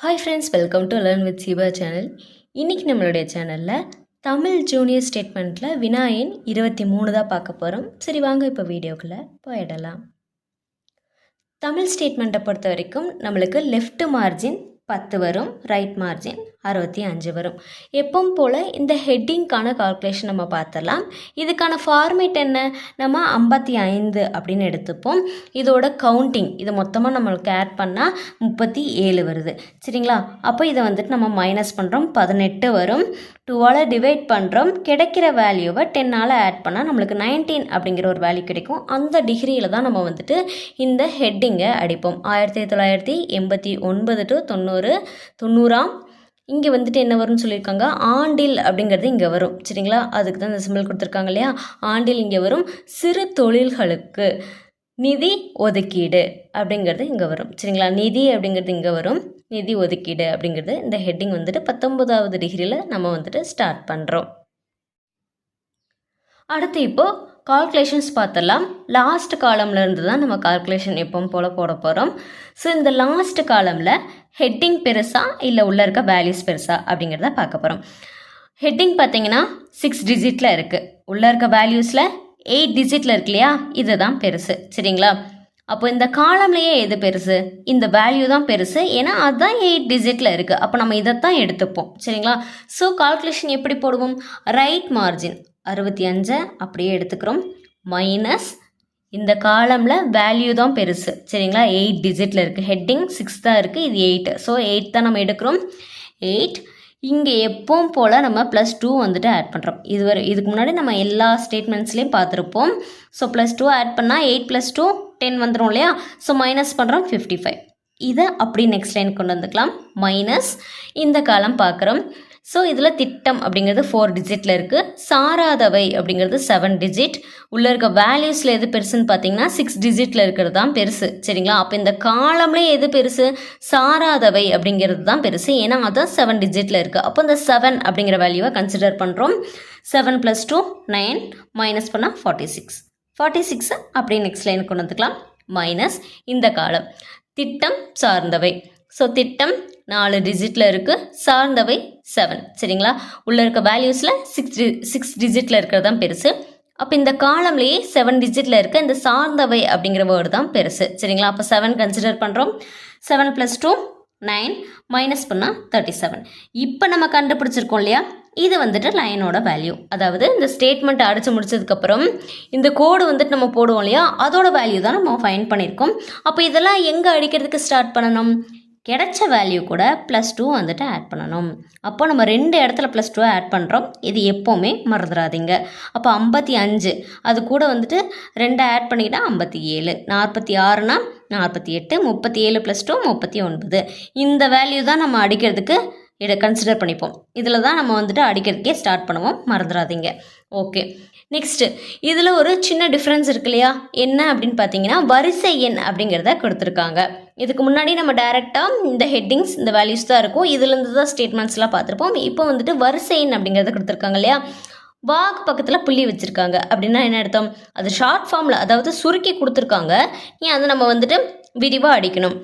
Hi friends, welcome to learn with Seeba channel. இன்றைக்கி நம்மளுடைய சேனலில் தமிழ் ஜூனியர் ஸ்டேட்மெண்ட்டில் வினா எண் 23 தான் பார்க்க போகிறோம். சரி வாங்க இப்போ வீடியோக்குள்ளே போயிடலாம். தமிழ் ஸ்டேட்மெண்ட்டை பொறுத்த வரைக்கும் நம்மளுக்கு லெஃப்ட் மார்ஜின் 10 வரும், ரைட் மார்ஜின் 65 வரும். எப்பவும் போல் இந்த ஹெட்டிங்க்கான கால்குலேஷன் நம்ம பார்த்துடலாம். இதுக்கான ஃபார்மேட் என்ன? நம்ம 55 அப்படின்னு எடுத்துப்போம். இதோட கவுண்டிங் இது மொத்தமாக நம்மளுக்கு ஆட் பண்ணால் 37 வருது. சரிங்களா? அப்போ இதை வந்துட்டு நம்ம மைனஸ் பண்ணுறோம், 18 வரும். 2ஆல் டிவைட் பண்ணுறோம், கிடைக்கிற வேல்யூவை 10ஆல் ஆட் பண்ணால் நம்மளுக்கு 19 அப்படிங்கிற ஒரு வேல்யூ கிடைக்கும். அந்த டிகிரியில் தான் நம்ம வந்துட்டு இந்த ஹெட்டிங்கை அடிப்போம். 1989 டு 90ஆம் இங்கே வந்துட்டு என்ன வரும்னு சொல்லியிருக்காங்க, ஆண்டில் அப்படிங்கிறது இங்கே வரும். சரிங்களா? அதுக்கு தான் இந்த சிம்பிள் கொடுத்துருக்காங்க இல்லையா? ஆண்டில் இங்கே வரும். சிறு தொழில்களுக்கு நிதி ஒதுக்கீடு அப்படிங்கிறது இங்கே வரும். சரிங்களா? நிதி அப்படிங்கிறது இங்கே வரும். நிதி ஒதுக்கீடு அப்படிங்கிறது இந்த ஹெட்டிங் வந்துட்டு 19வது டிகிரியில் நம்ம வந்துட்டு ஸ்டார்ட் பண்ணுறோம். அடுத்து இப்போது கால்குலேஷன்ஸ் பார்த்துடலாம். லாஸ்ட் காலமில் இருந்து தான் நம்ம கால்குலேஷன் எப்பவும் போல் போட போகிறோம். ஸோ இந்த லாஸ்ட் காலமில் ஹெட்டிங் பெருசா இல்லை உள்ளே இருக்க வேல்யூஸ் பெருசா அப்படிங்கிறத பார்க்க போகிறோம். ஹெட்டிங் பார்த்தீங்கன்னா 6 டிஜிட்டில் இருக்குது, உள்ளே இருக்க வேல்யூஸில் 8 டிஜிட்டில் இருக்கு இல்லையா? இது தான் பெருசு. சரிங்களா? அப்போ இந்த காலம்லேயே எது பெருசு? இந்த வேல்யூ தான் பெருசு, ஏன்னா அதுதான் 8 டிஜிட்டில் இருக்குது. அப்போ நம்ம இதைத்தான் எடுத்துப்போம். சரிங்களா? ஸோ கால்குலேஷன் எப்படி போடுவோம்? ரைட் மார்ஜின் 65 அப்படியே எடுத்துக்கிறோம், மைனஸ் இந்த காலமில் வேல்யூ தான் பெருசு. சரிங்களா? 8 டிஜிட்டில் இருக்குது. ஹெட்டிங் 6 தான் இருக்குது, இது 8. ஸோ 8 தான் நம்ம எடுக்கிறோம். 8 இங்கே எப்பவும் போல் நம்ம +2 வந்துட்டு ஆட் பண்ணுறோம். இதுக்கு முன்னாடி நம்ம எல்லா ஸ்டேட்மெண்ட்ஸ்லேயும் பார்த்துருப்போம். ஸோ +2 ஆட் பண்ணால் 8 + 2 10 வந்துடும் இல்லையா? ஸோ மைனஸ் பண்ணுறோம் 55. இதை அப்படி நெக்ஸ்ட் லைன் கொண்டு வந்துக்கலாம். மைனஸ் இந்த காலம் பார்க்குறோம். ஸோ இதில் திட்டம் அப்படிங்கிறது 4 டிஜிட்டில் இருக்குது. சாராதவை அப்படிங்கிறது 7 டிஜிட். உள்ளே இருக்க வேல்யூஸில் எது பெருசுன்னு பார்த்தீங்கன்னா 6 டிஜிட்டில் இருக்கிறது தான் பெருசு. சரிங்களா? அப்போ இந்த காலம்லேயே எது பெருசு? சாராதவை அப்படிங்கிறது தான் பெருசு, ஏன்னா அதான் 7 டிஜிட்டில் இருக்குது. அப்போ இந்த 7 அப்படிங்கிற வேல்யூவை கன்சிடர் பண்ணுறோம். 7 + 2 9, மைனஸ் பண்ணால் 46 அப்படியே நெக்ஸ்ட் லைன் கொண்டு வந்துக்கலாம். மைனஸ் இந்த காலம் திட்டம் சார்ந்தவை. ஸோ திட்டம் 4 டிஜிட்டில் இருக்குது, சார்ந்தவை 7. சரிங்களா? உள்ளே இருக்க வேல்யூஸில் 6 டிஜிட்டில் இருக்கிறது தான் பெருசு. அப்போ இந்த காலம்லேயே 7 டிஜிட்டில் இருக்க இந்த சார்ந்தவை அப்படிங்கிற வேர்டு தான் பெருசு. சரிங்களா? அப்போ 7 கன்சிடர் பண்ணுறோம். 7 + 2 9, மைனஸ் பண்ணால் 37. இப்போ நம்ம கண்டுபிடிச்சிருக்கோம் இல்லையா? இது வந்துட்டு லைனோட வேல்யூ. அதாவது இந்த ஸ்டேட்மெண்ட் அடித்து முடிச்சதுக்கப்புறம் இந்த கோடு வந்துட்டு நம்ம போடுவோம் இல்லையா? அதோட வேல்யூ தான் நம்ம ஃபைண்ட் பண்ணியிருக்கோம். அப்போ இதெல்லாம் எங்கே அடிக்கிறதுக்கு ஸ்டார்ட் பண்ணணும்? கிடைச்ச வேல்யூ கூட +2 வந்துட்டு ஆட் பண்ணணும். அப்போ நம்ம 2 இடத்துல +2 ஆட் பண்ணுறோம். இது எப்போவுமே மறந்துடாதீங்க. அப்போ 55 அது கூட வந்துட்டு 2 ஆட் பண்ணிக்கிட்டால் 57. 46னா 48, 37 + 2 39. இந்த வேல்யூ தான் நம்ம அடிக்கிறதுக்கு இதை கன்சிடர் பண்ணிப்போம். இதில் தான் நம்ம வந்துட்டு அடிக்கிறதுக்கே ஸ்டார்ட் பண்ணுவோம், மறந்துடாதீங்க. ஓகே, நெக்ஸ்ட்டு இதில் ஒரு சின்ன டிஃப்ரென்ஸ் இருக்கு இல்லையா? என்ன அப்படின்னு பார்த்தீங்கன்னா வரிசை எண் அப்படிங்கிறத கொடுத்துருக்காங்க. இதுக்கு முன்னாடி நம்ம டைரெக்டாக இந்த ஹெட்டிங்ஸ் இந்த வேல்யூஸ் தான் இருக்கும், இதுலேருந்து தான் ஸ்டேட்மெண்ட்ஸ்லாம் பார்த்துருப்போம். இப்போ வந்துட்டு வரிசை எண் அப்படிங்கிறத கொடுத்துருக்காங்க இல்லையா? வாக்கு பக்கத்தில் புள்ளி வச்சுருக்காங்க அப்படின்னா என்ன அர்த்தம்? அது ஷார்ட் ஃபார்மில், அதாவது சுருக்கி கொடுத்துருக்காங்க. ஏன் அதை நம்ம வந்துட்டு விரிவாக அடிக்கணும்.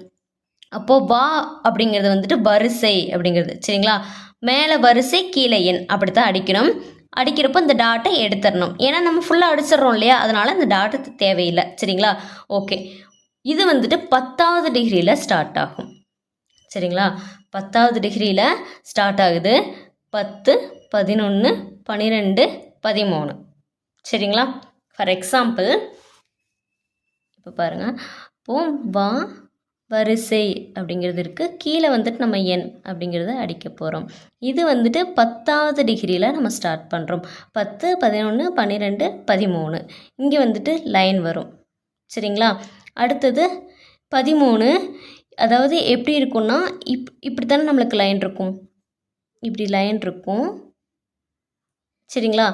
அப்போது வா அப்படிங்கிறது வந்துட்டு வரிசை அப்படிங்கிறது. சரிங்களா? மேலே வரிசை கீழே எண் அப்படி தான் அடிக்கணும். அடிக்கிறப்போ இந்த டாட்டை எடுத்துடணும், ஏன்னா நம்ம ஃபுல்லாக அடிச்சிடறோம் இல்லையா? அதனால் இந்த டாட்டு தேவையில்லை. சரிங்களா? ஓகே, இது வந்துட்டு 10வது டிகிரியில் ஸ்டார்ட் ஆகும். சரிங்களா? 10வது டிகிரியில் ஸ்டார்ட் ஆகுது. 10, 11, 12, 13. சரிங்களா? ஃபார் எக்ஸாம்பிள் இப்போ பாருங்கள், இப்போ வா வரிசை அப்படிங்கிறது இருக்குது, கீழே வந்துட்டு நம்ம எண் அப்படிங்கிறத அடிக்க போகிறோம். இது வந்துட்டு 10வது டிகிரியில் நம்ம ஸ்டார்ட் பண்ணுறோம். 10, 11, 12, 13 இங்கே வந்துட்டு லைன் வரும். சரிங்களா? அடுத்தது 13, அதாவது எப்படி இருக்கும்னா இப்படி தானே நம்மளுக்கு லைன் இருக்கும், இப்படி லைன் இருக்கும். சரிங்களா?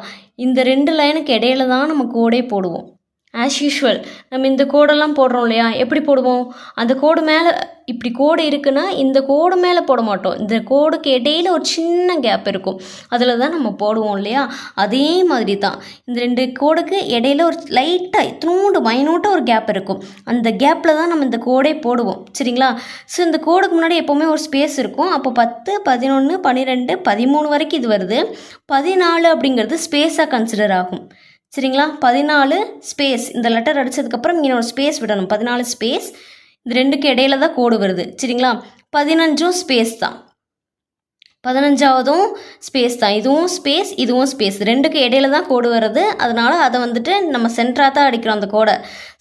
இந்த 2 லைனுக்கு இடையில தான் நம்ம கோடே போடுவோம். ஆஸ் யூஷுவல் நம்ம இந்த கோடெல்லாம் போடுறோம் இல்லையா, எப்படி போடுவோம், அந்த கோடு மேலே இப்படி கோடு இருக்குன்னா இந்த கோடு மேலே போட மாட்டோம், இந்த கோடுக்கு இடையில ஒரு சின்ன கேப் இருக்கும், அதில் தான் நம்ம போடுவோம் இல்லையா. அதே மாதிரி தான் இந்த 2 கோடுக்கு இடையில ஒரு லைட்டாக இத்தினோண்டு மைனூட்டாக ஒரு கேப் இருக்கும், அந்த கேப்பில் தான் நம்ம இந்த கோடே போடுவோம். சரிங்களா. ஸோ இந்த கோடுக்கு முன்னாடி எப்போவுமே ஒரு ஸ்பேஸ் இருக்கும். அப்போ 10, 11, 12, 13 வரைக்கும் இது வருது. 14 அப்படிங்கிறது ஸ்பேஸாக கன்சிடர் ஆகும். சரிங்களா. 14 ஸ்பேஸ், இந்த லெட்டர் அடித்ததுக்கப்புறம் இங்கே ஒரு ஸ்பேஸ் விடணும். 14 ஸ்பேஸ், இந்த 2க்கு இடையில தான் கோடு வருது. சரிங்களா. 15ம் ஸ்பேஸ் தான், 15ஆவதும் ஸ்பேஸ் தான், இதுவும் ஸ்பேஸ் இதுவும் ஸ்பேஸ், 2க்கு இடையில தான் கோடு வருது. அதனால் அதை வந்துட்டு நம்ம சென்டராக தான் அடிக்கிறோம் அந்த கோடை.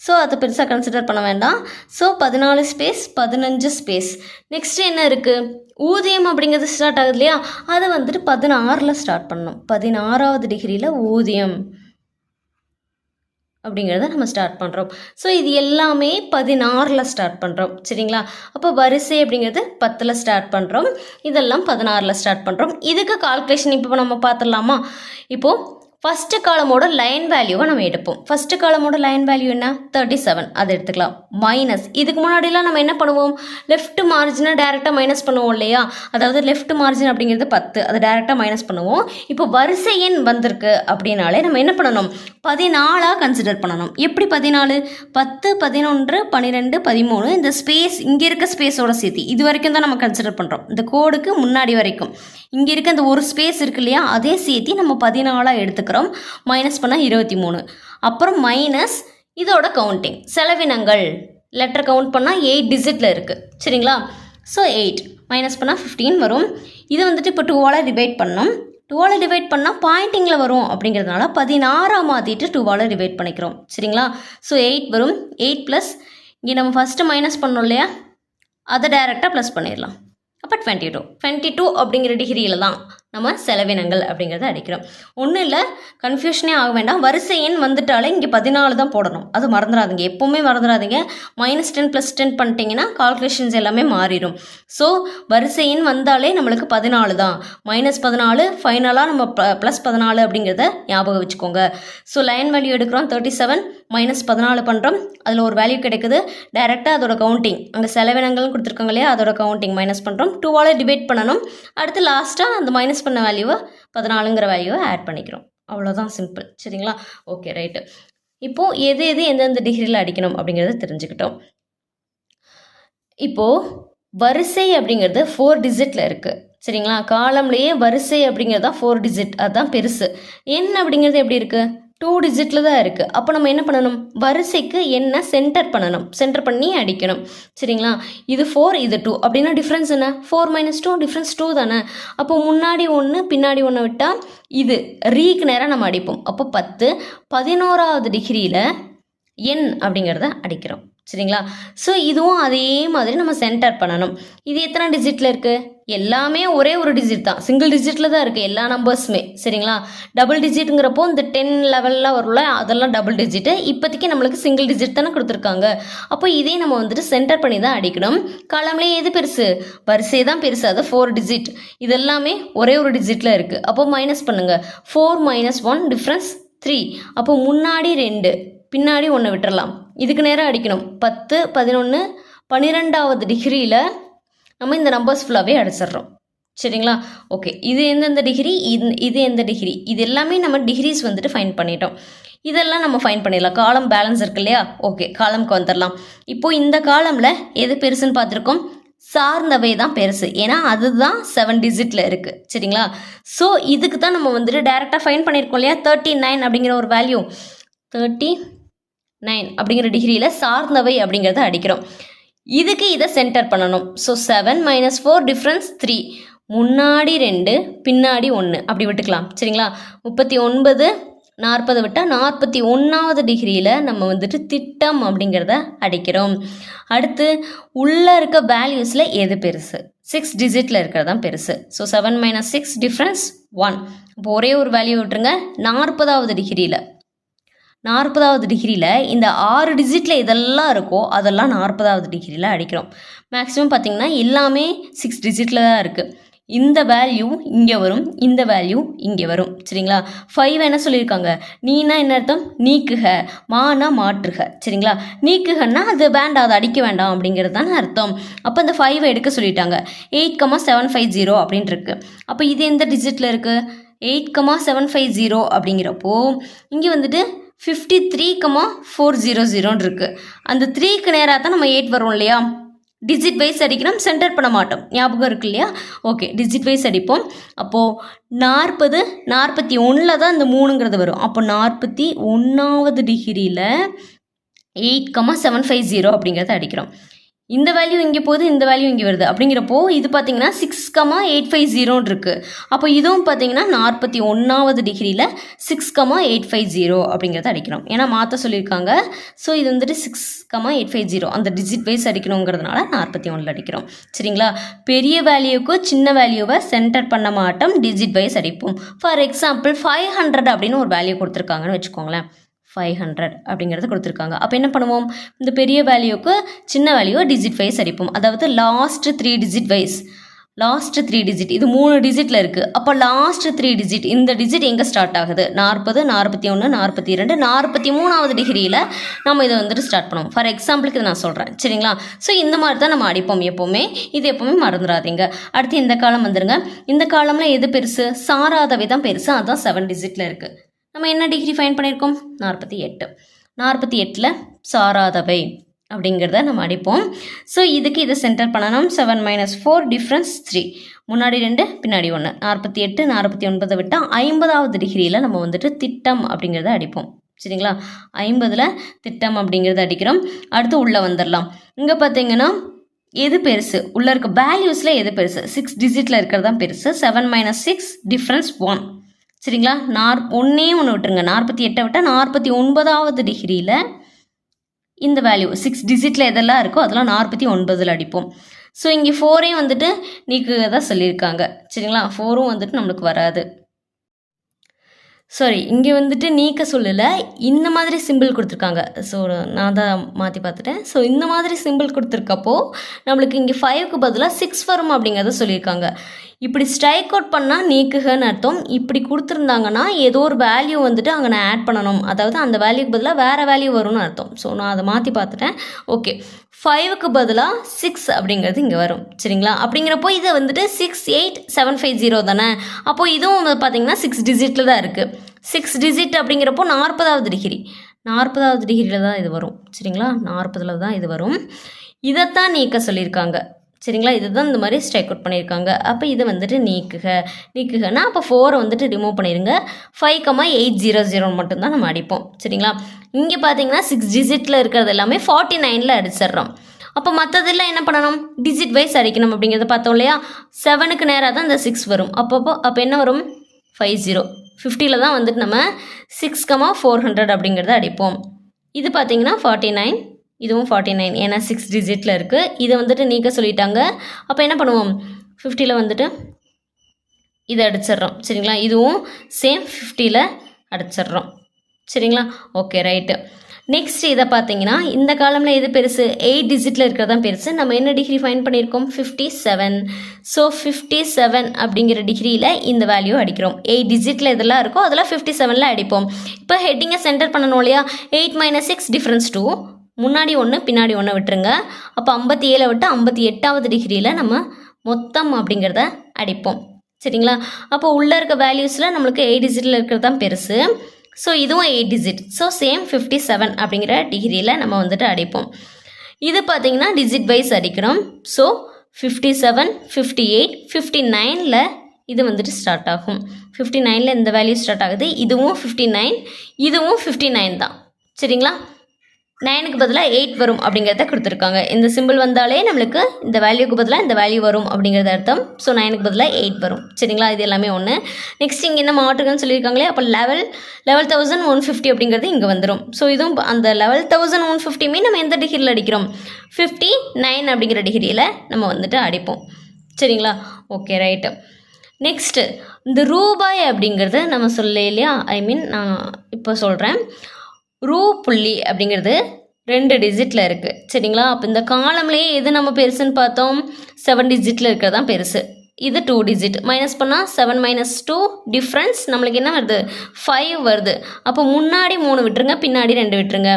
ஸோ அதை பெருசாக கன்சிடர் பண்ண வேண்டாம். So 14 space 15 space. நெக்ஸ்ட்டு என்ன இருக்குது, ஊதியம் அப்படிங்கிறது ஸ்டார்ட் ஆகுது இல்லையா, அதை வந்துட்டு 16ல் ஸ்டார்ட் பண்ணணும். 16வது டிகிரியில் ஊதியம் அப்படிங்கிறத நம்ம ஸ்டார்ட் பண்ணுறோம். ஸோ இது எல்லாமே 16ல் ஸ்டார்ட் பண்ணுறோம். சரிங்களா. அப்போ வரிசை அப்படிங்கிறது 10ல் ஸ்டார்ட் பண்ணுறோம், இதெல்லாம் 16ல் ஸ்டார்ட் பண்ணுறோம். இதுக்கு கால்குலேஷன் இப்போ நம்ம பார்த்துடலாமா. இப்போது ஃபஸ்ட்டு காலமோட லைன் வேல்யூவை நம்ம எடுப்போம். ஃபஸ்ட்டு காலமோட லைன் வேல்யூ என்ன, 37, அதை எடுத்துக்கலாம். மைனஸ், இதுக்கு முன்னாடிலாம் நம்ம என்ன பண்ணுவோம், லெஃப்ட் மார்ஜினை டேரெக்டாக மைனஸ் பண்ணுவோம் இல்லையா, அதாவது லெஃப்ட் மார்ஜின் அப்படிங்கிறது 10, அதை டேரெக்டாக மைனஸ் பண்ணுவோம். இப்போ வரிசை எண் வந்திருக்கு அப்படின்னாலே நம்ம என்ன பண்ணணும், 14ஆக கன்சிடர் பண்ணணும். எப்படி 14, 10, 11, 12, 13, இந்த ஸ்பேஸ் இங்கே இருக்க ஸ்பேஸோட சேர்த்து இது வரைக்கும் தான் நம்ம கன்சிடர் பண்ணுறோம். இந்த கோடுக்கு முன்னாடி வரைக்கும் இங்கே இருக்க அந்த ஒரு ஸ்பேஸ் இருக்கு இல்லையா, அதே சேர்த்து நம்ம 14ஆக எடுத்துக்கிறோம். மைனஸ் பண்ணால் 23. அப்புறம் மைனஸ் இதோட கவுண்டிங், செலவினங்கள் லெட்டர் கவுண்ட் பண்ணால் 8 டிஜிட்டில் இருக்குது. சரிங்களா. ஸோ 8 மைனஸ் பண்ணால் 15 வரும். இது வந்துட்டு இப்போ 2ஆல் டிவைட் பண்ணோம். 2ஆல் டிவைட் பண்ணால் பாயிண்டிங்கில் வரும் அப்படிங்கிறதுனால 16ஆக மாற்றிட்டு 2ஆல் டிவைட் பண்ணிக்கிறோம். சரிங்களா. ஸோ 8 வரும். 8 ப்ளஸ் இங்கே நம்ம ஃபஸ்ட்டு மைனஸ் பண்ணோம் இல்லையா, அதை டைரெக்டாக ப்ளஸ் பண்ணிடலாம். அப்போ 22 அப்படிங்கிற டிகிரியில் தான் நம்ம செலவினங்கள் அப்படிங்கிறத அடிக்கிறோம். ஒன்றும் இல்லை, கன்ஃபியூஷனே ஆக வேண்டாம். வரிசை எண் வந்துட்டாலே இங்கே 14 தான் போடணும், அது மறந்துடாதீங்க, எப்போவுமே மறந்துடாதீங்க. -10 + 10 பண்ணிட்டீங்கன்னா கால்குலேஷன்ஸ் எல்லாமே மாறிடும். ஸோ வரிசை எண் வந்தாலே நம்மளுக்கு 14 தான். -14 ஃபைனலாக நம்ம +14 அப்படிங்கிறத ஞாபகம் வச்சுக்கோங்க. ஸோ லைன் வேல்யூ எடுக்கிறோம் 37, -14 பண்ணுறோம், அதில் ஒரு வேல்யூ கிடைக்குது. டைரெக்டாக அதோட கவுண்டிங், அங்கே செலவினங்கள்னு கொடுத்துருக்காங்க இல்லையா, அதோட கவுண்டிங் மைனஸ் பண்ணுறோம். 2ஆல் டிவைட் பண்ணணும். அடுத்து லாஸ்ட்டாக அந்த மைனஸ் பண்ண வேல்யூவை 14ங்கிற வேல்யூவை ஆட் பண்ணிக்கிறோம். அவ்வளோதான், சிம்பிள். சரிங்களா. Okay, right. இப்போது எது எந்தெந்த டிகிரியில் அடிக்கணும் அப்படிங்கிறத தெரிஞ்சுக்கிட்டோம். இப்போது வரிசை அப்படிங்கிறது 4 டிஜிட்டில் இருக்குது. சரிங்களா. காலம்லேயே வரிசை அப்படிங்கிறது தான் 4 டிஜிட், அதுதான் பெருசு. எண் அப்படிங்கிறது எப்படி இருக்குது, 2 டிஜிட்டில் தான் இருக்குது. அப்போ நம்ம என்ன பண்ணணும், வரிசைக்கு என்ன சென்டர் பண்ணணும், சென்டர் பண்ணி அடிக்கணும். சரிங்களா. இது 4, இது 2 அப்படின்னா டிஃப்ரென்ஸ் என்ன, 4 - 2 டிஃப்ரென்ஸ் 2 தானே. அப்போ முன்னாடி 1 பின்னாடி 1 விட்டால் இது ரீக்கு நேராக நம்ம அடிப்போம். அப்போ 10, 11வது டிகிரியில் எண் அப்படிங்கிறத அடிக்கிறோம். சரிங்களா. ஸோ இதுவும் அதே மாதிரி நம்ம சென்டர் பண்ணணும். இது எத்தனை டிஜிட்டில் இருக்குது, எல்லாமே ஒரே ஒரு டிஜிட் தான், சிங்கிள் டிஜிட்டில் தான் இருக்குது எல்லா நம்பர்ஸுமே. சரிங்களா. டபுள் டிஜிட்டுங்கிறப்போ இந்த 10 லெவலில் வரும்ல, அதெல்லாம் டபுள் டிஜிட்டு. இப்போதைக்கு நம்மளுக்கு சிங்கிள் டிஜிட் தானே கொடுத்துருக்காங்க. அப்போ இதே நம்ம வந்துட்டு சென்டர் பண்ணி தான் அடிக்கணும். காலம்லேயே எது பெருசு, வரிசை தான் பெருசு, அது 4 டிஜிட். இது எல்லாமே ஒரே ஒரு டிஜிட்டில் இருக்குது. அப்போ மைனஸ் பண்ணுங்கள். 4 - 1 டிஃப்ரென்ஸ் 3. அப்போ முன்னாடி 2 பின்னாடி 1 விட்டுறலாம். இதுக்கு நேரம் அடிக்கணும். 10, 11, 12வது டிகிரியில் நம்ம இந்த நம்பர்ஸ் ஃபுல்லாகவே அடிச்சிடுறோம். சரிங்களா. ஓகே, இது எந்தெந்த டிகிரி, இது எந்த டிகிரி, இது எல்லாமே நம்ம டிகிரிஸ் வந்துட்டு ஃபைன் பண்ணிட்டோம். இதெல்லாம் நம்ம ஃபைன் பண்ணிடலாம். காலம் பேலன்ஸ் இருக்கு இல்லையா. ஓகே, காலம்க்கு வந்துடலாம். இப்போது இந்த காலமில் எது பெருசுன்னு பார்த்துருக்கோம், சார்ந்தவை தான் பெருசு, ஏன்னா அதுதான் 7 டிஜிட்டில் இருக்குது. சரிங்களா. ஸோ இதுக்கு தான் நம்ம வந்துட்டு டேரெக்டாக ஃபைன் பண்ணியிருக்கோம் இல்லையா, 39 அப்படிங்கிற ஒரு வேல்யூ. 39 அப்படிங்கிற டிகிரியில் சார்ந்தவை அப்படிங்கிறத அடிக்கிறோம். இதுக்கு இதை சென்டர் பண்ணணும். So 7 - 4 difference 3. முன்னாடி 2 பின்னாடி 1 அப்படி விட்டுக்கலாம். சரிங்களா. 39, 40 விட்டால் 41வது டிகிரியில் நம்ம வந்துட்டு திட்டம் அப்படிங்கிறத அடிக்கிறோம். அடுத்து உள்ளே இருக்க வேல்யூஸில் எது பெருசு, 6 டிஜிட்டில் இருக்கிறது தான் பெருசு. So 7 - 6 difference 1. இப்போ ஒரே ஒரு வேல்யூ விட்டுருங்க. 40வது டிகிரியில் இந்த 6 டிஜிட்டில் இதெல்லாம் இருக்கோ அதெல்லாம் 40வது டிகிரியில் அடிக்கிறோம். மேக்ஸிமம் பார்த்திங்கன்னா எல்லாமே 6 டிஜிட்டில் தான் இருக்குது. இந்த வேல்யூ இங்கே வரும், இந்த வேல்யூ இங்கே வரும். சரிங்களா? 5 என்ன சொல்லியிருக்காங்க, நீனா என்ன அர்த்தம், நீக்குக, மானா மாற்றுக. சரிங்களா? நீக்குகன்னா அது வேண்டாம், அதை அடிக்க வேண்டாம் அப்படிங்கிறது தானே அர்த்தம். அப்போ இந்த 5 எடுக்க சொல்லிட்டாங்க. 8,750 அப்படின்ட்டு இருக்கு. அப்போ இது எந்த டிஜிட்டில் இருக்குது, 8,750 அப்படிங்கிறப்போ இங்கே வந்துட்டு 53,400 இருக்குது. அந்த 3க்கு நேராக தான் நம்ம 8 வரும் இல்லையா. டிஜிட் வைஸ் அடிக்கணும், சென்டர் பண்ண மாட்டோம், ஞாபகம் இருக்கு இல்லையா. ஓகே, டிஜிட் வைஸ் அடிப்போம். அப்போது 40 41 தான் இந்த 3ங்கிறது வரும். அப்போ 41வது டிகிரியில் 8,750 அப்படிங்கிறத அடிக்கிறோம். இந்த வேல்யூ இங்கே போகுது, இந்த வேல்யூ இங்கே வருது. அப்படிங்கிறப்போ இது பார்த்தீங்கன்னா 6,850 இருக்குது. அப்போ இதுவும் பார்த்தீங்கன்னா 41வது டிகிரியில் 6,850 அப்படிங்கிறத அடிக்கிறோம். ஏன்னா மாற்ற சொல்லியிருக்காங்க. ஸோ இது வந்துட்டு 6,850 அந்த டிஜிட் வைஸ் அடிக்கணுங்கிறதுனால 41 அடிக்கிறோம். சரிங்களா? பெரிய வேல்யூக்கு சின்ன வேல்யூவை சென்டர் பண்ண மாட்டோம், டிஜிட் வைஸ் அடிப்போம். ஃபார் எக்ஸாம்பிள் 500 அப்படின்னு ஒரு வேல்யூ கொடுத்துருக்காங்கன்னு வச்சுக்கோங்களேன். 500 அப்படிங்கிறத கொடுத்துருக்காங்க. அப்போ என்ன பண்ணுவோம், இந்த பெரிய வேல்யூக்கு சின்ன வேல்யூவை டிஜிட் வைஸ் அடிப்போம். அதாவது last 3 digit wise, last 3 digit, இது 3 டிஜிட்டில் இருக்குது. அப்போ லாஸ்ட் 3 டிஜிட், இந்த டிஜிட் எங்கே ஸ்டார்ட் ஆகுது, 40, 41, 42, 43வது டிகிரியில் நம்ம இதை வந்துட்டு ஸ்டார்ட் பண்ணுவோம். ஃபார் எக்ஸாம்பிளுக்கு இதை நான் சொல்கிறேன். சரிங்களா? ஸோ இந்த மாதிரி தான் நம்ம அடிப்போம் எப்போவுமே. இது எப்போவுமே மறந்துடாதீங்க. அடுத்து இந்த காலம் வந்துடுங்க. இந்த காலமில் எது பெருசு, சாராதவை தான் பெருசு, அதுதான் 7 டிஜிட்டில் இருக்குது. நம்ம என்ன டிகிரி ஃபைன் பண்ணியிருக்கோம், 48. 48ல் சாராதவை அப்படிங்கிறத நம்ம அடிப்போம். ஸோ இதுக்கு இதை சென்டர் பண்ணணும். 7 - 4 டிஃப்ரென்ஸ் 3, முன்னாடி 2 பின்னாடி 1. 48 49 விட்டால் 50வது டிகிரியில் நம்ம வந்துட்டு திட்டம் அப்படிங்கிறத அடிப்போம். சரிங்களா? 50ல் திட்டம் அப்படிங்கிறத அடிக்கிறோம். அடுத்து உள்ளே வந்துடலாம். இங்கே பார்த்தீங்கன்னா எது பெருசு, உள்ளே இருக்க வேல்யூஸில் எது பெருசு, 6 டிஜிட்டில் இருக்கிறது தான் பெருசு. 7 - 6 டிஃப்ரென்ஸ் 1. சரிங்களா? ஒன்றே ஒன்று விட்டுருங்க, 48 விட்டால் 49வது டிகிரியில் இந்த வேல்யூ 6 டிஜிட்டில் எதெல்லாம் இருக்கோ அதெல்லாம் 49ல் அடிப்போம். ஸோ இங்கே 4ஐயும் வந்துட்டு நீக்கு தான் சொல்லியிருக்காங்க. சரிங்களா? 4ம் வந்துட்டு நம்மளுக்கு வராது. சாரி, இங்கே வந்துட்டு நீக்க சொல்லலை, இந்த மாதிரி சிம்பிள் கொடுத்துருக்காங்க. ஸோ நான் தான் மாற்றி பார்த்துட்டேன். ஸோ இந்த மாதிரி சிம்பிள் கொடுத்துருக்கப்போ நம்மளுக்கு இங்கே 5க்கு பதிலாக 6 வரும் அப்படிங்கிறத சொல்லியிருக்காங்க. இப்படி ஸ்ட்ரைக் அவுட் பண்ணால் நீக்குகன்னு அர்த்தம். இப்படி கொடுத்துருந்தாங்கன்னா ஏதோ ஒரு வேல்யூ வந்துட்டு அங்கே நான் ஆட் பண்ணணும், அதாவது அந்த வேல்யூக்கு பதிலாக வேறு வேல்யூ வரும்னு அர்த்தம். ஸோ நான் அதை மாற்றி பார்த்துட்டேன். ஓகே, 5க்கு பதிலாக 6 அப்படிங்கிறது இங்கே வரும். சரிங்களா? அப்படிங்கிறப்போ இதை வந்துட்டு 6,8,750 தானே. அப்போது இதுவும் பார்த்தீங்கன்னா 6 டிஜிட்டில் தான் இருக்குது. 6 டிஜிட் அப்படிங்கிறப்போ 40வது டிகிரி, 40வது டிகிரியில் தான் இது வரும். சரிங்களா? 40ல் தான் இது வரும். இதைத்தான் நீக்க சொல்லியிருக்காங்க. சரிங்களா? இதுதான் இந்த மாதிரி ஸ்ட்ரைக் அவுட் பண்ணியிருக்காங்க. அப்போ இதை வந்துட்டு நீக்குகன்னா அப்போ 4 வந்துட்டு ரிமூவ் பண்ணிடுங்க. 5,800 மட்டும்தான் நம்ம அடிப்போம். சரிங்களா? இங்கே பார்த்தீங்கன்னா 6 டிஜிட்டில் இருக்கிறது எல்லாமே 49ல் அடிச்சிட்றோம். அப்போ மற்றதெல்லாம் என்ன பண்ணணும், டிஜிட் வைஸ் அடிக்கணும் அப்படிங்கிறத பார்த்தோம் இல்லையா. 7க்கு நேராக தான் இந்த 6 வரும். அப்போ என்ன வரும், 50. 50ல் தான் வந்துட்டு நம்ம 6,400 அப்படிங்கிறத அடிப்போம். இது பார்த்தீங்கன்னா 49, இதுவும் 49, ஏன்னா 6 டிஜிட்டில் இருக்குது. இதை வந்துட்டு நீக்க சொல்லிட்டாங்க. அப்போ என்ன பண்ணுவோம், 50ல் வந்துட்டு இதை அடிச்சிட்றோம். சரிங்களா? இதுவும் சேம் 50ல் அடிச்சிட்றோம். சரிங்களா? Okay, right. நெக்ஸ்ட் இதை பார்த்தீங்கன்னா இந்த காலமில் எது பெருசு, 8 டிஜிட்டில் இருக்கிறது தான் பெருசு. நம்ம என்ன டிகிரி ஃபைன் பண்ணியிருக்கோம், 57. ஸோ 57 அப்படிங்கிற டிகிரியில் இந்த வேல்யூ அடிக்கிறோம். 8 டிஜிட்டில் எதெல்லாம் இருக்கோ அதெல்லாம் 57ல் அடிப்போம். இப்போ ஹெட்டிங்கை சென்டர் பண்ணணும் இல்லையா. 8 - 6 டிஃப்ரென்ஸ் 2, முன்னாடி 1 பின்னாடி 1 விட்டுருங்க. அப்போ 57 விட்டு 58வது டிகிரியில் நம்ம மொத்தம் அப்படிங்கிறத அடிப்போம். சரிங்களா? அப்போ உள்ளே இருக்க வேல்யூஸில் நம்மளுக்கு 8 டிஜிட்டில் இருக்கிறது தான் பெருசு. ஸோ இதுவும் 8 டிஜிட். ஸோ சேம் 57 அப்படிங்கிற டிகிரியில் நம்ம வந்துட்டு அடிப்போம். இது பார்த்திங்கன்னா டிஜிட் வைஸ் அடிக்கிறோம். ஸோ 57, 58, 59ல் இது வந்துட்டு ஸ்டார்ட் ஆகும். 59ல் இந்த வேல்யூ ஸ்டார்ட் ஆகுது. இதுவும் 59, இதுவும் 59 தான். சரிங்களா? 9க்கு பதிலாக 8 வரும் அப்படிங்கிறத கொடுத்துருக்காங்க. இந்த சிம்பிள் வந்தாலே நம்மளுக்கு இந்த வேல்யூக்கு பதிலாக இந்த வேல்யூ வரும் அப்படிங்கிறது அர்த்தம். ஸோ 9க்கு பதிலாக 8 வரும். சரிங்களா? இது எல்லாமே ஒன்று. நெக்ஸ்ட் இங்கே என்ன மாற்றுகன்னு சொல்லியிருக்காங்களே, அப்போ 11,150 அப்படிங்கிறது இங்கே வந்துடும். ஸோ இதுவும் அந்த 11,150 நம்ம எந்த டிகிரியில் அடிக்கிறோம், 59 அப்படிங்கிற டிகிரியில் நம்ம வந்துட்டு அடிப்போம். சரிங்களா? Okay, right. நெக்ஸ்ட்டு இந்த ரூபாய் அப்படிங்கிறது நம்ம சொல்ல இல்லையா, நான் இப்போ சொல்கிறேன். ரூ புள்ளி அப்படிங்கிறது 2 டிஜிட்டில் இருக்குது. சரிங்களா? அப்போ இந்த காலம்லேயே எது நம்ம பெருசுன்னு பார்த்தோம், 7 டிஜிட்டில் இருக்கிறது தான் பெருசு. இது 2 டிஜிட் மைனஸ் பண்ணால் 7 மைனஸ் 2 டிஃப்ரென்ஸ் நம்மளுக்கு என்ன வருது 5 வருது. அப்போ முன்னாடி 3 விட்டுருங்க, பின்னாடி 2 விட்டுருங்க.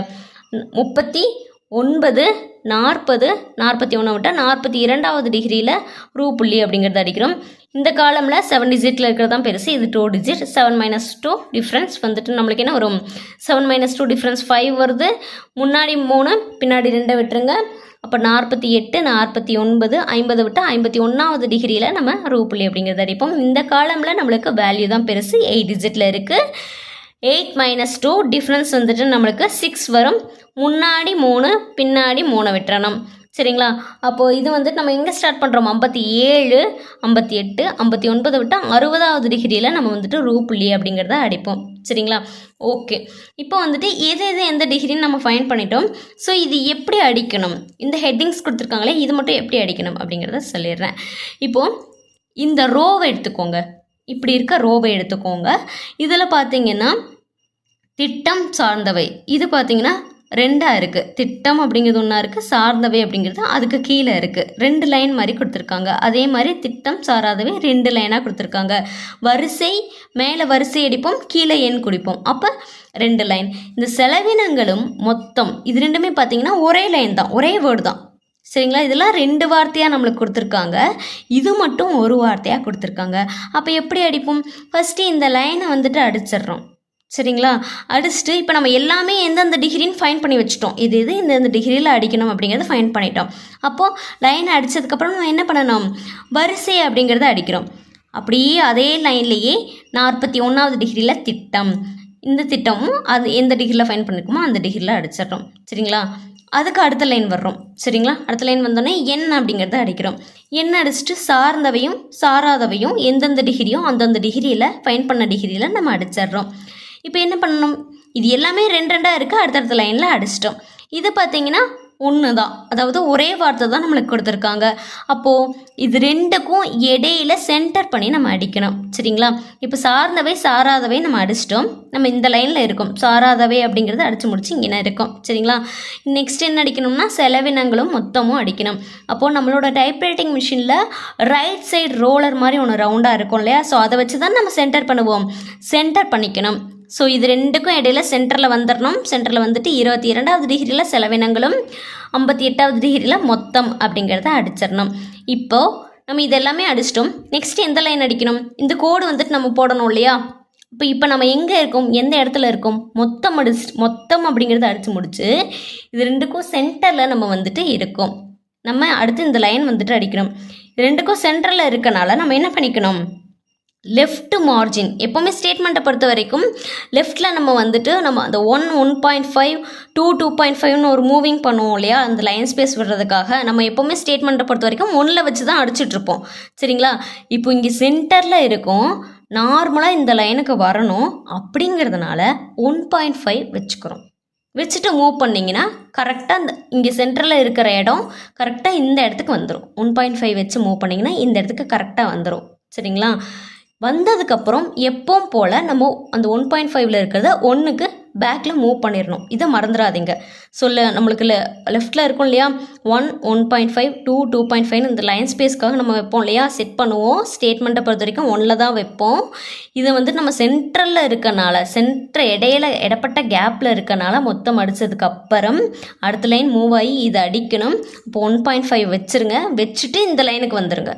39 40 41 விட்டால் 42வது டிகிரியில் ரூ புள்ளி அப்படிங்கிறது அடிக்கிறோம். இந்த காலமில் 7 டிஜிட்டில் இருக்கிறது தான் பெருசு, இது 2 டிஜிட். 7 மைனஸ் 2 டிஃப்ரென்ஸ் வந்துட்டு நம்மளுக்கு என்ன வரும் 7 மைனஸ் 2 டிஃப்ரென்ஸ் 5 வருது. முன்னாடி 3 பின்னாடி 2 விட்டுருங்க. அப்போ 48 49 50 விட்டால் 51வது டிகிரியில் நம்ம ரூ புள்ளி அப்படிங்கிறது அடிப்போம். இந்த காலமில் நம்மளுக்கு வேல்யூ தான் பெருசு, 8 டிஜிட்டில் இருக்குது. 8 மைனஸ் 2 டிஃப்ரென்ஸ் வந்துட்டு நம்மளுக்கு 6 வரும். முன்னாடி 3 பின்னாடி 3 விட்டுறணும். சரிங்களா? அப்போது இது வந்துட்டு நம்ம எங்கே ஸ்டார்ட் பண்ணுறோம் 57 58 59 விட்டால் 60வது டிகிரியில் நம்ம வந்துட்டு ரூ புள்ளி அப்படிங்கிறத அடிப்போம். சரிங்களா? ஓகே, இப்போ வந்துட்டு எது எந்த டிகிரின்னு நம்ம ஃபைண்ட் பண்ணிட்டோம். ஸோ இது எப்படி அடிக்கணும், இந்த ஹெட்டிங்ஸ் கொடுத்துருக்காங்களே இது மட்டும் எப்படி அடிக்கணும் அப்படிங்கிறத சொல்லிடுறேன். இப்போது இந்த ரோவை எடுத்துக்கோங்க, இப்படி இருக்க ரோவை எடுத்துக்கோங்க. இதில் பார்த்தீங்கன்னா திட்டம் சார்ந்தவை இது பார்த்தீங்கன்னா 2ஆக இருக்குது. திட்டம் அப்படிங்கிறது ஒன்றா இருக்குது, சார்ந்தவை அப்படிங்கிறது அதுக்கு கீழே இருக்குது. 2 லைன் மாதிரி கொடுத்துருக்காங்க. அதே மாதிரி திட்டம் சாராதவை 2 லைனாக கொடுத்துருக்காங்க. வரிசை மேலே வரிசை அடிப்போம், கீழே எண் குடிப்போம், அப்போ 2 லைன். இந்த செலவினங்களும் மொத்தம் இது ரெண்டுமே பார்த்தீங்கன்னா ஒரே லைன் தான், ஒரே வேர்டு தான். சரிங்களா? இதெல்லாம் 2 வார்த்தையாக நம்மளுக்கு கொடுத்துருக்காங்க, இது மட்டும் ஒரு வார்த்தையாக கொடுத்துருக்காங்க. அப்போ எப்படி அடிப்போம்? ஃபஸ்ட்டு இந்த லைனை வந்துட்டு அடிச்சிடுறோம். சரிங்களா? அடிச்சுட்டு இப்போ நம்ம எல்லாமே எந்தெந்த டிகிரின்னு ஃபைன் பண்ணி வச்சுட்டோம். இது இந்த டிகிரியில் அடிக்கணும் அப்படிங்கிறத ஃபைன் பண்ணிட்டோம். அப்போது லைனை அடித்ததுக்கப்புறம் நம்ம என்ன பண்ணணும், வரிசை அப்படிங்கிறத அடிக்கிறோம். அப்படியே அதே லைன்லேயே 41வது டிகிரியில் திட்டம், இந்த திட்டமும் அது எந்த டிகிரியில் ஃபைன் பண்ணியிருக்கோமோ அந்த டிகிரியில் அடிச்சிடறோம். சரிங்களா? அதுக்கு அடுத்த லைன் வர்றோம். சரிங்களா? அடுத்த லைன் வந்தோடனே எண் அப்படிங்கிறத அடிக்கிறோம். எண் அடிச்சுட்டு சார்ந்தவையும் சாராதவையும் எந்தெந்த டிகிரியோ அந்தந்த டிகிரியில் ஃபைன் பண்ண டிகிரியில் நம்ம அடிச்சிட்றோம். இப்போ என்ன பண்ணணும், இது எல்லாமே 2 இருக்குது, அடுத்தடுத்த லைனில் அடிச்சிட்டோம். இது பார்த்திங்கன்னா ஒன்று தான், அதாவது ஒரே வார்த்தை தான் நம்மளுக்கு கொடுத்துருக்காங்க. அப்போது இது 2க்கும் இடையில சென்டர் பண்ணி நம்ம அடிக்கணும். சரிங்களா? இப்போ சார்ந்தவை சாராதவை நம்ம அடிச்சிட்டோம், நம்ம இந்த லைனில் இருக்கோம். சாராதவை அப்படிங்கிறது அடித்து முடிச்சு இங்கே இருக்கோம். சரிங்களா? நெக்ஸ்ட் என்ன அடிக்கணும்னா செலவினங்களும் மொத்தமும் அடிக்கணும். அப்போது நம்மளோட டைப்ரைட்டிங் மிஷினில் ரைட் சைடு ரோலர் மாதிரி ஒன்று ரவுண்டாக இருக்கும் இல்லையா, ஸோ அதை வச்சு தான் நம்ம சென்டர் பண்ணுவோம். சென்டர் பண்ணிக்கணும். ஸோ இது 2க்கும் இடையில சென்டரில் வந்துடணும். சென்டரில் வந்துட்டு 22வது டிகிரியில் செலவினங்களும் 58வது டிகிரியில் மொத்தம் அப்படிங்கிறத அடிச்சிடணும். இப்போது நம்ம இதெல்லாமே அடிச்சிட்டோம். நெக்ஸ்ட் எந்த லைன் அடிக்கணும், இந்த கோடு வந்துட்டு நம்ம போடணும் இல்லையா. இப்போ நம்ம எங்கே இருக்கோம், எந்த இடத்துல இருக்கோம், மொத்தம் அப்படிங்கிறத அடித்து முடிச்சு இது 2க்கும் சென்டரில் நம்ம வந்துட்டு இருக்கோம். நம்ம அடுத்து இந்த லைன் வந்துட்டு அடிக்கணும். 2க்கும் சென்டரில் இருக்கனால நம்ம என்ன பண்ணிக்கணும், லெஃப்ட் மார்ஜின் எப்போவுமே ஸ்டேட்மெண்ட்டை பொறுத்த வரைக்கும் லெஃப்ட்டில் நம்ம வந்துட்டு நம்ம அந்த 1.5 2.5ன்னு ஒரு மூவிங் பண்ணுவோம் இல்லையா, அந்த லைன் ஸ்பேஸ் விடுறதுக்காக நம்ம எப்போவுமே ஸ்டேட்மெண்ட்டை பொறுத்த வரைக்கும் 1ல் வச்சு தான் அடிச்சிட்ருப்போம். சரிங்களா? இப்போ இங்கே சென்டரில் இருக்கும், நார்மலாக இந்த லைனுக்கு வரணும் அப்படிங்கிறதுனால 1.5 வச்சுக்கிறோம். வச்சுட்டு மூவ் பண்ணிங்கன்னா கரெக்டாக இந்த இங்கே சென்டரில் இருக்கிற இடம் கரெக்டாக இந்த இடத்துக்கு வந்துடும். 1.5 வச்சு மூவ் பண்ணிங்கன்னா இந்த இடத்துக்கு கரெக்டாக வந்துடும். சரிங்களா? வந்ததுக்கப்புறம் எப்பவும் போல் நம்ம அந்த 1.5ல் இருக்கிறத 1க்கு பேக்கில் மூவ் பண்ணிடணும். இதை மறந்துடாதீங்க. நம்மளுக்கு லெஃப்ட்டில் இருக்கும் இல்லையா 1 1.5 2 2.5 இந்த லைன் ஸ்பேஸ்க்காக நம்ம வைப்போம் இல்லையா, செட் பண்ணுவோம். ஸ்டேட்மெண்ட்டை பொறுத்த வரைக்கும் 1ல் தான் வைப்போம். இதை வந்து நம்ம சென்ட்ரலில் இருக்கனால இடப்பட்ட கேப்பில் இருக்கனால மொத்தம் அடித்ததுக்கப்புறம் அடுத்த லைன் மூவ் ஆகி இதை அடிக்கணும். இப்போ 1.5 வச்சுருங்க, வச்சுட்டு இந்த லைனுக்கு வந்துடுங்க.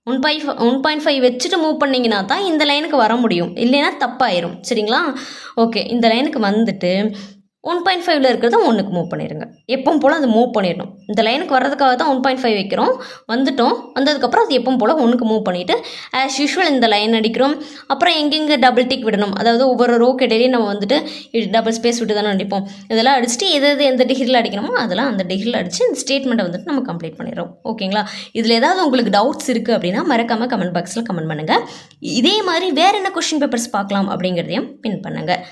1.5 வச்சுட்டு மூவ் பண்ணிங்கன்னா தான் இந்த லைனுக்கு வர முடியும், இல்லைன்னா தப்பாயிரும். சரிங்களா? ஓகே, இந்த லைனுக்கு வந்துட்டு 1.5ல் இருக்கிறத 1க்கு மூவ் பண்ணிடுங்க. எப்பவும் போல் அது மூவ் பண்ணிடணும். இந்த லைனுக்கு வர்றதுக்காக தான் 1.5 வைக்கிறோம். வந்ததுக்கப்புறம் அது எப்பவும் போல் 1க்கு மூவ் பண்ணிவிட்டு ஆஸ் யூஷுவல் இந்த லைன் அடிக்கிறோம். அப்புறம் எங்கெங்கே டபுள் டிக் விடணும், அதாவது ஒவ்வொரு ரோக்கு இடையிலையும் நம்ம வந்துட்டு டபுள் ஸ்பேஸ் விட்டு தானே அடிப்போம். இதெல்லாம் அடிச்சுட்டு எந்த டிகிரியில் அடிக்கணுமோ அதெல்லாம் அந்த டிகிரியில் அடித்து இந்த ஸ்டேட்மெண்ட்டை வந்துட்டு நம்ம கம்ப்ளீட் பண்ணிடுறோம். ஓகேங்களா? இதில் ஏதாவது உங்களுக்கு டவுட்ஸ் இருக்குது அப்படின்னா மறக்காமல் கமெண்ட் பாக்ஸில் கமெண்ட் பண்ணுங்கள். இதே மாதிரி வேறு என்ன கொஷின் பேப்பர்ஸ் பார்க்கலாம் அப்படிங்கிறதையும் பின் பண்ணுங்கள்.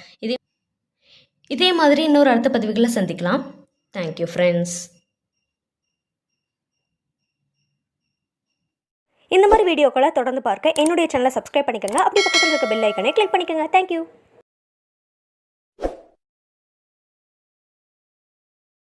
இதே மாதிரி இன்னொரு அடுத்த பதிவுகளை சந்திக்கலாம். Thank you friends. இந்த மாதிரி வீடியோக்களை தொடர்ந்து பார்க்க என்னுடைய சேனலை சப்ஸ்கிரைப் பண்ணிக்கோங்க. அப்படி பக்கத்தில் இருக்க பெல் ஐக்கனை கிளிக் பண்ணிக்கோங்க. தேங்க்யூ.